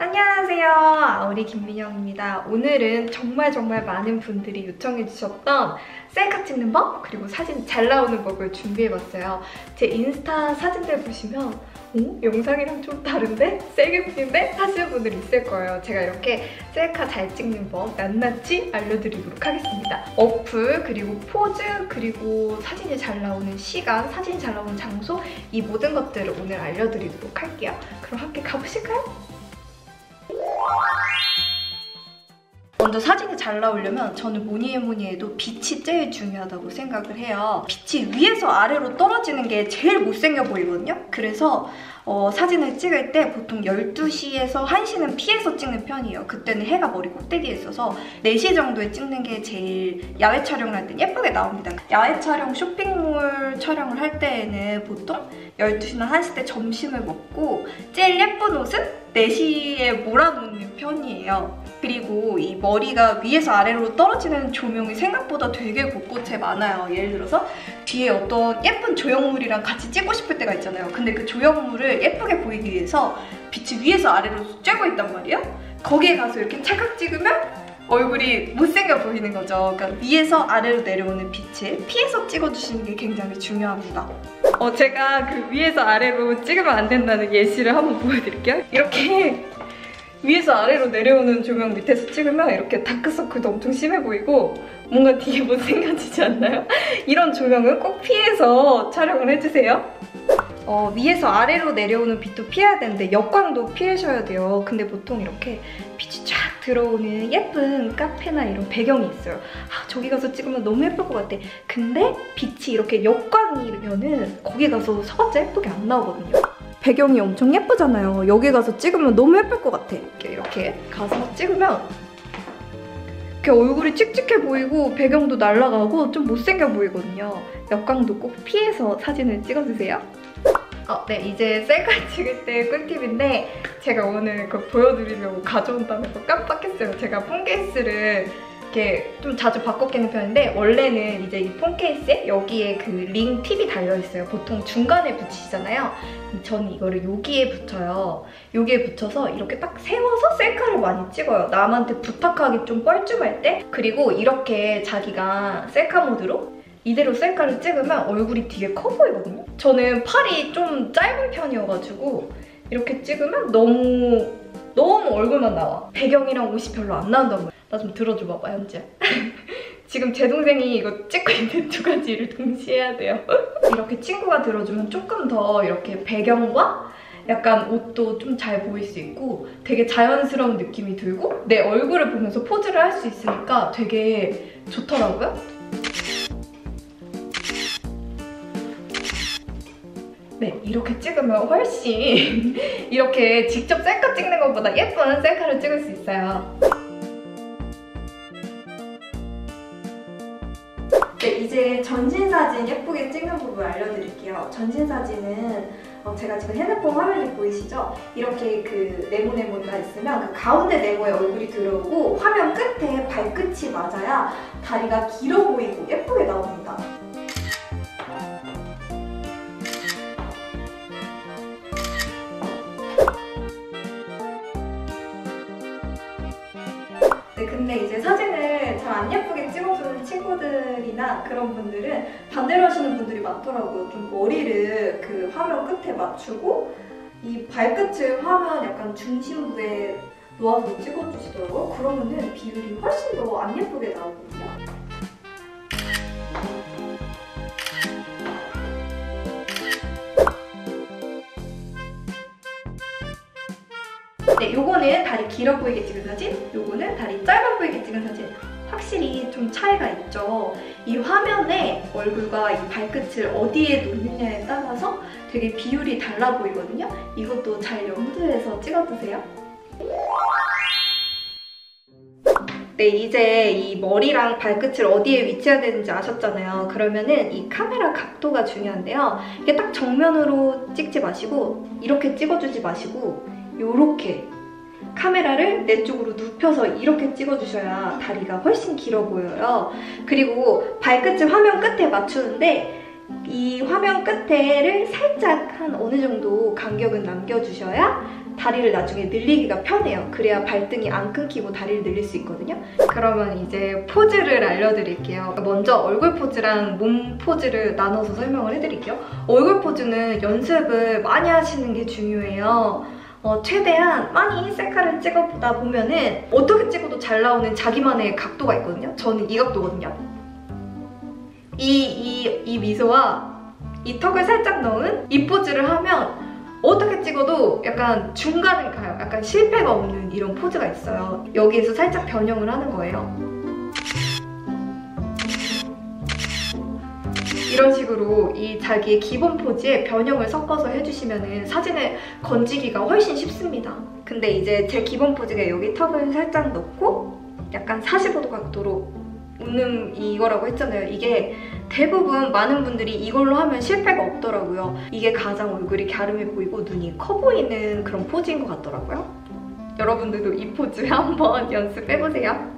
안녕하세요, 아오리 김민영입니다. 오늘은 정말 많은 분들이 요청해주셨던 셀카 찍는 법 그리고 사진 잘 나오는 법을 준비해봤어요. 제 인스타 사진들 보시면 영상이랑 좀 다른데? 셀카인데? 하시는 분들이 있을 거예요. 제가 이렇게 셀카 잘 찍는 법 낱낱이 알려드리도록 하겠습니다. 어플, 그리고 포즈, 그리고 사진이 잘 나오는 시간, 사진이 잘 나오는 장소, 이 모든 것들을 오늘 알려드리도록 할게요. 그럼 함께 가보실까요? 먼저 사진이 잘 나오려면 저는 뭐니 해도 빛이 제일 중요하다고 생각을 해요. 빛이 위에서 아래로 떨어지는 게 제일 못생겨 보이거든요. 그래서 사진을 찍을 때 보통 12시에서 1시는 피해서 찍는 편이에요. 그때는 해가 머리 꼭대기에 있어서 4시 정도에 찍는 게 제일 야외 촬영을 할 땐 예쁘게 나옵니다. 야외 촬영, 쇼핑몰 촬영을 할 때에는 보통 12시나 1시 때 점심을 먹고 제일 예쁜 옷은 4시에 몰아놓는 편이에요. 그리고 이 머리가 위에서 아래로 떨어지는 조명이 생각보다 되게 곳곳에 많아요. 예를 들어서 뒤에 어떤 예쁜 조형물이랑 같이 찍고 싶을 때가 있잖아요. 근데 그 조형물을 예쁘게 보이기 위해서 빛이 위에서 아래로 쬐고 있단 말이에요. 거기에 가서 이렇게 찰칵 찍으면 얼굴이 못생겨 보이는 거죠. 그러니까 위에서 아래로 내려오는 빛을 피해서 찍어주시는 게 굉장히 중요합니다. 제가 그 위에서 아래로 찍으면 안 된다는 예시를 한번 보여드릴게요. 이렇게 위에서 아래로 내려오는 조명 밑에서 찍으면 이렇게 다크서클도 엄청 심해 보이고 뭔가 되게 못생겨지지 않나요? 이런 조명은 꼭 피해서 촬영을 해주세요. 위에서 아래로 내려오는 빛도 피해야 되는데 역광도 피하셔야 돼요. 근데 보통 이렇게 빛이 쫙 들어오는 예쁜 카페나 이런 배경이 있어요. 저기 가서 찍으면 너무 예쁠 것 같아. 근데 빛이 이렇게 역광이면은 거기 가서 서봤자 예쁘게 안 나오거든요. 배경이 엄청 예쁘잖아요. 여기 가서 찍으면 너무 예쁠 것 같아. 이렇게 가서 찍으면 이렇게 얼굴이 칙칙해 보이고 배경도 날아가고 좀 못생겨 보이거든요. 역광도 꼭 피해서 사진을 찍어주세요. 네, 이제 셀카 찍을 때 꿀팁인데 제가 오늘 그거 보여드리려고 가져온다면서 깜빡했어요. 제가 폰 케이스를 이렇게 좀 자주 바꿔 끼는 편인데 원래는 이제 이 폰 케이스에 여기에 그 링 팁이 달려있어요. 보통 중간에 붙이시잖아요. 저는 이거를 여기에 붙여요. 여기에 붙여서 이렇게 딱 세워서 셀카를 많이 찍어요. 남한테 부탁하기 좀 뻘쭘할 때. 그리고 이렇게 자기가 셀카 모드로 이대로 셀카를 찍으면 얼굴이 되게 커 보이거든요. 저는 팔이 좀 짧은 편이어가지고 이렇게 찍으면 너무 얼굴만 나와. 배경이랑 옷이 별로 안 나온단 말이야. 나 좀 들어줘 봐봐, 현지야. 지금 제 동생이 이거 찍고 있는 두 가지를 동시에 해야 돼요. 이렇게 친구가 들어주면 조금 더 이렇게 배경과 약간 옷도 좀 잘 보일 수 있고 되게 자연스러운 느낌이 들고 내 얼굴을 보면서 포즈를 할 수 있으니까 되게 좋더라고요. 네, 이렇게 찍으면 훨씬 이렇게 직접 셀카 찍는 것보다 예쁜 셀카를 찍을 수 있어요. 네, 이제 전신사진 예쁘게 찍는 법을 알려드릴게요. 전신사진은 제가 지금 핸드폰 화면이 보이시죠? 이렇게 그 네모네모가 있으면 그 가운데 네모에 얼굴이 들어오고 화면 끝에 발끝이 맞아야 다리가 길어 보이고 예쁘게 나옵니다. 네, 근데 이제 사진을 잘 안 예쁘게 찍어주는 친구들이나 그런 분들은 반대로 하시는 분들이 많더라고요. 좀 머리를 그 화면 끝에 맞추고 이 발끝을 화면 약간 중심부에 놓아서 찍어주시더라고요. 그러면은 비율이 훨씬 더 안 예쁘게 나오거든요. 네, 요거는 다리 길어 보이게 찍은 사진, 요거는 다리 짧아 보이게 찍은 사진. 확실히 좀 차이가 있죠. 이 화면에 얼굴과 이 발끝을 어디에 놓느냐에 따라서 되게 비율이 달라 보이거든요. 이것도 잘 염두해서 찍어주세요. 네, 이제 이 머리랑 발끝을 어디에 위치해야 되는지 아셨잖아요. 그러면은 이 카메라 각도가 중요한데요. 이게 딱 정면으로 찍지 마시고 이렇게 찍어주지 마시고 요렇게 카메라를 내 쪽으로 눕혀서 이렇게 찍어주셔야 다리가 훨씬 길어 보여요. 그리고 발끝을 화면 끝에 맞추는데 이 화면 끝에를 살짝 한 어느 정도 간격은 남겨주셔야 다리를 나중에 늘리기가 편해요. 그래야 발등이 안 끊기고 다리를 늘릴 수 있거든요. 그러면 이제 포즈를 알려드릴게요. 먼저 얼굴 포즈랑 몸 포즈를 나눠서 설명을 해드릴게요. 얼굴 포즈는 연습을 많이 하시는 게 중요해요. 최대한 많이 셀카를 찍어보다 보면은 어떻게 찍어도 잘 나오는 자기만의 각도가 있거든요. 저는 이 각도거든요. 이 미소와 이 턱을 살짝 넣은 이 포즈를 하면 어떻게 찍어도 약간 중간을 가요. 약간 실패가 없는 이런 포즈가 있어요. 여기에서 살짝 변형을 하는 거예요. 이런 식으로 이 자기의 기본 포즈에 변형을 섞어서 해주시면 사진을 건지기가 훨씬 쉽습니다. 근데 이제 제 기본 포즈가 여기 턱을 살짝 넣고 약간 45도 각도로 웃는 이거라고 했잖아요. 이게 대부분 많은 분들이 이걸로 하면 실패가 없더라고요. 이게 가장 얼굴이 갸름해 보이고 눈이 커 보이는 그런 포즈인 것 같더라고요. 여러분들도 이 포즈 한번 연습해보세요.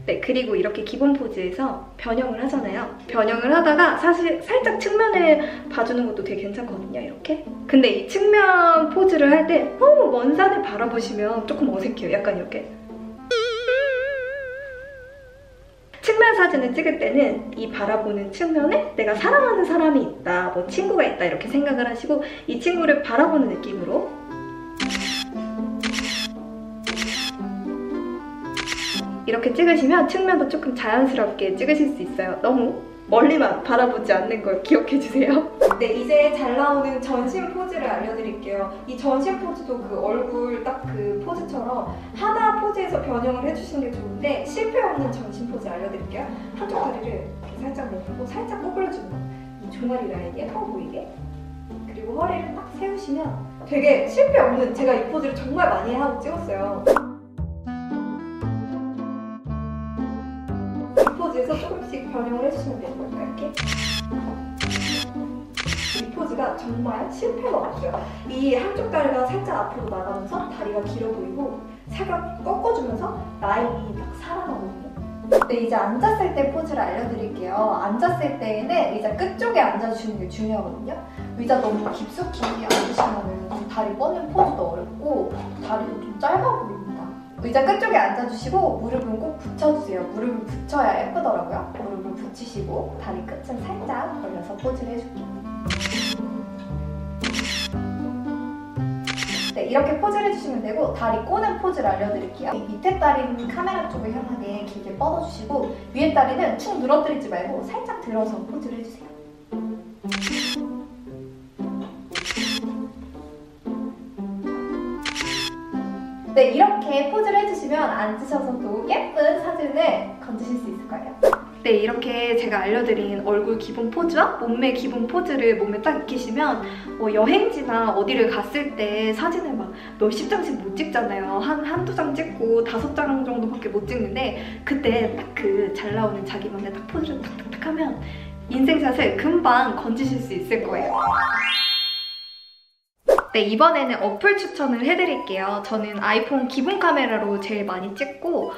네, 그리고 이렇게 기본 포즈에서 변형을 하잖아요. 변형을 하다가 사실 살짝 측면을 봐주는 것도 되게 괜찮거든요, 이렇게. 근데 이 측면 포즈를 할 때 너무 먼 산을 바라보시면 조금 어색해요. 약간 이렇게. 측면 사진을 찍을 때는 이 바라보는 측면에 내가 사랑하는 사람이 있다, 뭐 친구가 있다 이렇게 생각을 하시고 이 친구를 바라보는 느낌으로 이렇게 찍으시면 측면도 조금 자연스럽게 찍으실 수 있어요. 너무 멀리만 바라보지 않는 걸 기억해주세요. 네, 이제 잘 나오는 전신 포즈를 알려드릴게요. 이 전신 포즈도 그 얼굴 딱 그 포즈처럼 하나 포즈에서 변형을 해주시는 게 좋은데 실패 없는 전신 포즈 알려드릴게요. 한쪽 다리를 이렇게 살짝 내밀고 살짝 꼬불러주는 거. 이 종아리 라인 예뻐 보이게. 그리고 허리를 딱 세우시면 되게 실패 없는, 제가 이 포즈를 정말 많이 하고 찍었어요. 포즈에서 조금씩 변형을 해주시면 되는 거니까 이렇게. 이 포즈가 정말 실패가 없어요. 이 한쪽 다리가 살짝 앞으로 나가면서 다리가 길어 보이고 살짝 꺾어주면서 라인이 딱 살아나거든요. 네, 이제 앉았을 때 포즈를 알려드릴게요. 앉았을 때에는 의자 끝쪽에 앉아주시는 게 중요하거든요. 의자 너무 깊숙이 앉으시면 다리 뻗는 포즈도 어렵고 다리도 좀 짧아 보입니다. 의자 끝쪽에 앉아주시고 무릎은 꼭 붙여주세요. 무릎을 붙여야 예쁘더라고요. 무릎을 붙이시고 다리 끝은 살짝 벌려서 포즈를 해줄게요. 네, 이렇게 포즈를 해주시면 되고 다리 꼬는 포즈를 알려드릴게요. 밑에 다리는 카메라 쪽을 향하게 길게 뻗어주시고 위에 다리는 축 늘어뜨리지 말고 살짝 들어서 포즈를 해주세요. 네, 이렇게 포즈를 해주시면 앉으셔서도 예쁜 사진을 건지실 수 있을 거예요. 네, 이렇게 제가 알려드린 얼굴 기본 포즈와 몸매 기본 포즈를 몸에 딱 익히시면 여행지나 어디를 갔을 때 사진을 막 몇십 장씩 못 찍잖아요. 한두 장 찍고 5장 정도밖에 못 찍는데 그때 딱 그 잘 나오는 자기만의 딱 포즈를 탁탁탁 하면 인생샷을 금방 건지실 수 있을 거예요. 네, 이번에는 어플 추천을 해드릴게요. 저는 아이폰 기본 카메라로 제일 많이 찍고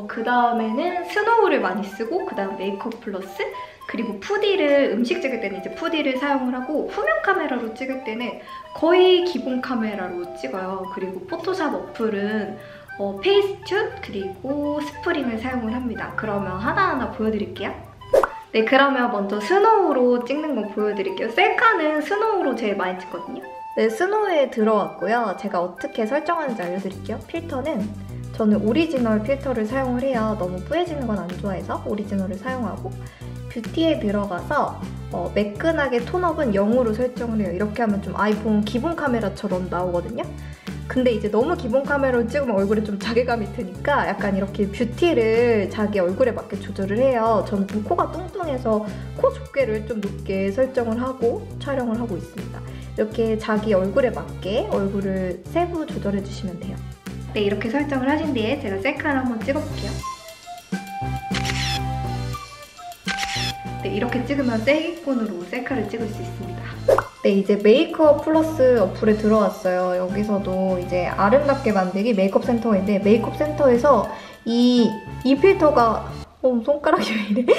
그 다음에는 스노우를 많이 쓰고 그 다음 메이크업 플러스 그리고 푸디를 음식 찍을 때는 이제 푸디를 사용을 하고 후면 카메라로 찍을 때는 거의 기본 카메라로 찍어요. 그리고 포토샵 어플은 페이스툰 그리고 스프링을 사용을 합니다. 그러면 하나하나 보여드릴게요. 네, 그러면 먼저 스노우로 찍는 거 보여드릴게요. 셀카는 스노우로 제일 많이 찍거든요. 네, 스노우에 들어왔고요. 제가 어떻게 설정하는지 알려드릴게요. 필터는 저는 오리지널 필터를 사용을 해요. 너무 뿌얘지는 건 안 좋아해서 오리지널을 사용하고 뷰티에 들어가서 매끈하게 톤업은 0으로 설정을 해요. 이렇게 하면 좀 아이폰 기본 카메라처럼 나오거든요. 근데 이제 너무 기본 카메라로 찍으면 얼굴에 좀 자괴감이 드니까 약간 이렇게 뷰티를 자기 얼굴에 맞게 조절을 해요. 저는 좀 코가 뚱뚱해서 코 두께를 좀 높게 설정을 하고 촬영을 하고 있습니다. 이렇게 자기 얼굴에 맞게 얼굴을 세부 조절해주시면 돼요. 네, 이렇게 설정을 하신 뒤에 제가 셀카를 한번 찍어볼게요. 네, 이렇게 찍으면 셀기폰으로 셀카를 찍을 수 있습니다. 네, 이제 메이크업 플러스 어플에 들어왔어요. 여기서도 이제 아름답게 만들기 메이크업 센터가 있는데 메이크업 센터에서 이 필터가 손가락이 왜 이래?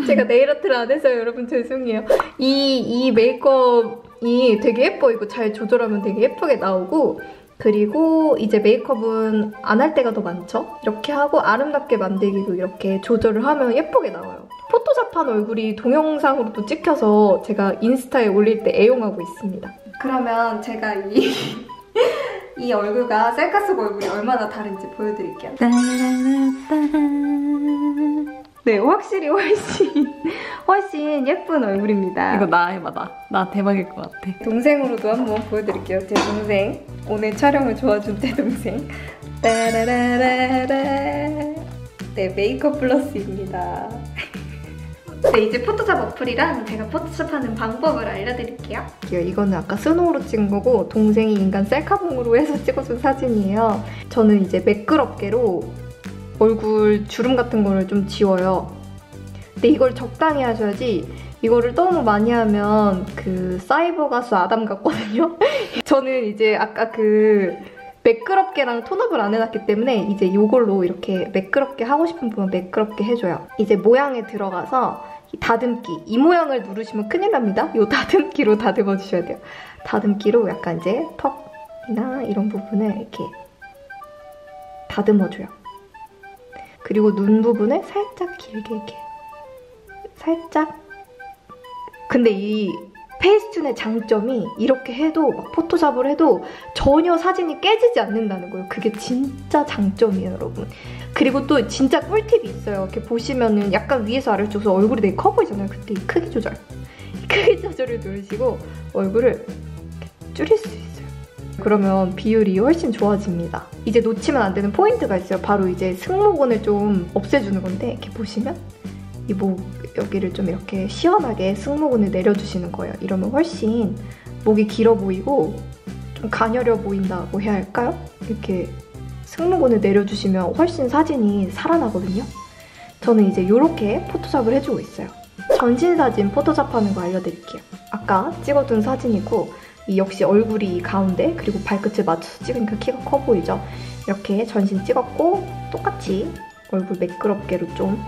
제가 네일 아트를 안 해서요, 여러분 죄송해요. 이 메이크업 이 되게 예뻐. 이거 잘 조절하면 되게 예쁘게 나오고 그리고 이제 메이크업은 안 할 때가 더 많죠? 이렇게 하고 아름답게 만들기도 이렇게 조절을 하면 예쁘게 나와요. 포토샵한 얼굴이 동영상으로도 찍혀서 제가 인스타에 올릴 때 애용하고 있습니다. 그러면 제가 이 얼굴과 셀카 속 얼굴이 얼마나 다른지 보여드릴게요. 네, 확실히 훨씬 예쁜 얼굴입니다. 이거 나 해봐. 나 대박일 것 같아. 동생으로도 한번 보여드릴게요. 제 동생. 오늘 촬영을 도와준 제 동생. 따라라라라. 네, 메이크업 플러스입니다. 네, 이제 포토샵 어플이랑 제가 포토샵하는 방법을 알려드릴게요. 이거는 아까 스노우로 찍은 거고 동생이 인간 셀카봉으로 해서 찍어준 사진이에요. 저는 이제 매끄럽게로 얼굴 주름 같은 거를 좀 지워요. 근데 이걸 적당히 하셔야지 이거를 너무 많이 하면 그 사이버 가수 아담 같거든요? 저는 이제 아까 그 매끄럽게랑 톤업을 안 해놨기 때문에 이제 이걸로 이렇게 매끄럽게 하고 싶은 부분 매끄럽게 해줘요. 이제 모양에 들어가서 이 다듬기, 이 모양을 누르시면 큰일 납니다. 이 다듬기로 다듬어 주셔야 돼요. 다듬기로 약간 이제 턱이나 이런 부분을 이렇게 다듬어줘요. 그리고 눈 부분을 살짝 길게 이렇게 살짝. 근데 이 페이스튠의 장점이 이렇게 해도 막 포토샵을 해도 전혀 사진이 깨지지 않는다는 거예요. 그게 진짜 장점이에요, 여러분. 그리고 또 진짜 꿀팁이 있어요. 이렇게 보시면은 약간 위에서 아래쪽에서 얼굴이 되게 커 보이잖아요. 그때 이 크기 조절. 이 크기 조절을 누르시고 얼굴을 이렇게 줄일 수 있어요. 그러면 비율이 훨씬 좋아집니다. 이제 놓치면 안 되는 포인트가 있어요. 바로 이제 승모근을 좀 없애주는 건데 이렇게 보시면 이 목 여기를 좀 이렇게 시원하게 승모근을 내려주시는 거예요. 이러면 훨씬 목이 길어 보이고 좀 가녀려 보인다고 해야 할까요? 이렇게 승모근을 내려주시면 훨씬 사진이 살아나거든요. 저는 이제 이렇게 포토샵을 해주고 있어요. 전신 사진 포토샵 하는 거 알려드릴게요. 아까 찍어둔 사진이고 이 역시 얼굴이 가운데 그리고 발끝을 맞춰서 찍으니까 키가 커 보이죠? 이렇게 전신 찍었고 똑같이 얼굴 매끄럽게로 좀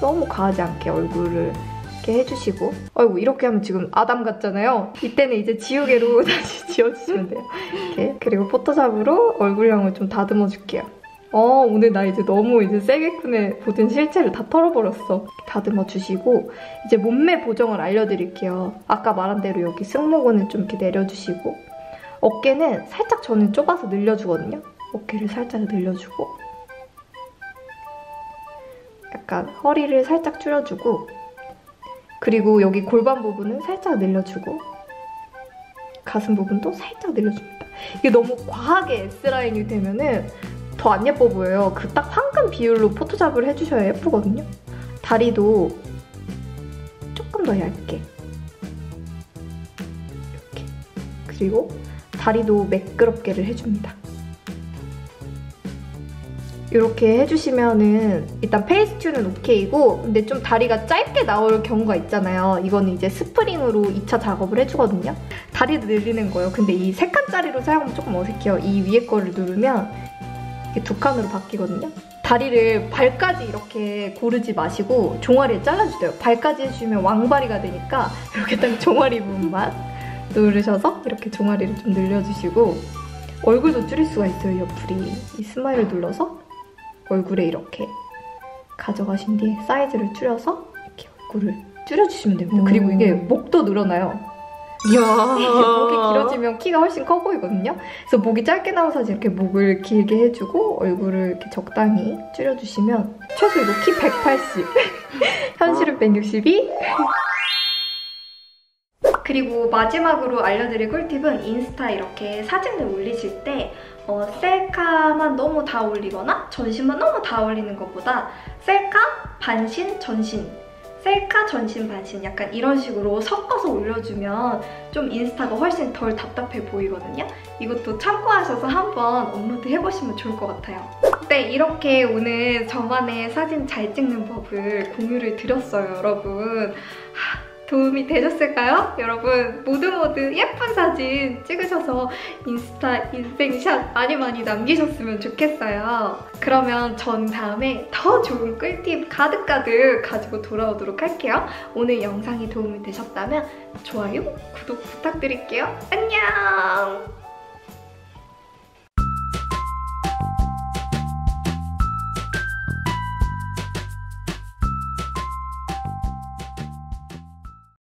너무 과하지 않게 얼굴을 이렇게 해주시고 아이고 이렇게 하면 지금 아담 같잖아요. 이때는 이제 지우개로 다시 지워주시면 돼요. 이렇게 그리고 포토샵으로 얼굴형을 좀 다듬어 줄게요. 오늘 나 이제 너무 이제 세게쿤의 모든 실체를 다 털어버렸어. 다듬어 주시고 이제 몸매 보정을 알려드릴게요. 아까 말한 대로 여기 승모근을 좀 이렇게 내려주시고 어깨는 살짝 저는 좁아서 늘려주거든요. 어깨를 살짝 늘려주고 약간 허리를 살짝 줄여주고 그리고 여기 골반 부분은 살짝 늘려주고 가슴 부분도 살짝 늘려줍니다. 이게 너무 과하게 S라인이 되면은 더 안 예뻐 보여요. 그 딱 황금 비율로 포토샵을 해주셔야 예쁘거든요. 다리도 조금 더 얇게 이렇게 그리고 다리도 매끄럽게를 해줍니다. 이렇게 해주시면은 일단 페이스튠은 오케이고 근데 좀 다리가 짧게 나올 경우가 있잖아요. 이거는 이제 스프링으로 2차 작업을 해주거든요. 다리도 늘리는 거예요. 근데 이 3칸짜리로 사용하면 조금 어색해요. 이 위에 거를 누르면 이게 2칸으로 바뀌거든요. 다리를 발까지 이렇게 고르지 마시고 종아리에 잘라주세요. 발까지 해주시면 왕바리가 되니까 이렇게 딱 종아리 부분만 누르셔서 이렇게 종아리를 좀 늘려주시고 얼굴도 줄일 수가 있어요. 이 옆구리 이 스마일을 눌러서 얼굴에 이렇게 가져가신 뒤에 사이즈를 줄여서 이렇게 얼굴을 줄여주시면 됩니다. 그리고 이게 목도 늘어나요. 이야 목이 길어지면 키가 훨씬 커 보이거든요. 그래서 목이 짧게 나온 사진 이렇게 목을 길게 해주고 얼굴을 이렇게 적당히 줄여주시면 최소 이거 키 180 현실은 162 그리고 마지막으로 알려드릴 꿀팁은 인스타 이렇게 사진을 올리실 때 셀카만 너무 다 올리거나 전신만 너무 다 올리는 것보다 셀카, 반신, 전신 셀카, 전신, 반신 약간 이런 식으로 섞어서 올려주면 좀 인스타가 훨씬 덜 답답해 보이거든요. 이것도 참고하셔서 한번 업로드 해보시면 좋을 것 같아요. 네, 이렇게 오늘 저만의 사진 잘 찍는 법을 공유를 드렸어요, 여러분. 도움이 되셨을까요? 여러분 모두 예쁜 사진 찍으셔서 인스타 인생샷 많이 남기셨으면 좋겠어요. 그러면 전 다음에 더 좋은 꿀팁 가득가득 가지고 돌아오도록 할게요. 오늘 영상이 도움이 되셨다면 좋아요, 구독 부탁드릴게요. 안녕!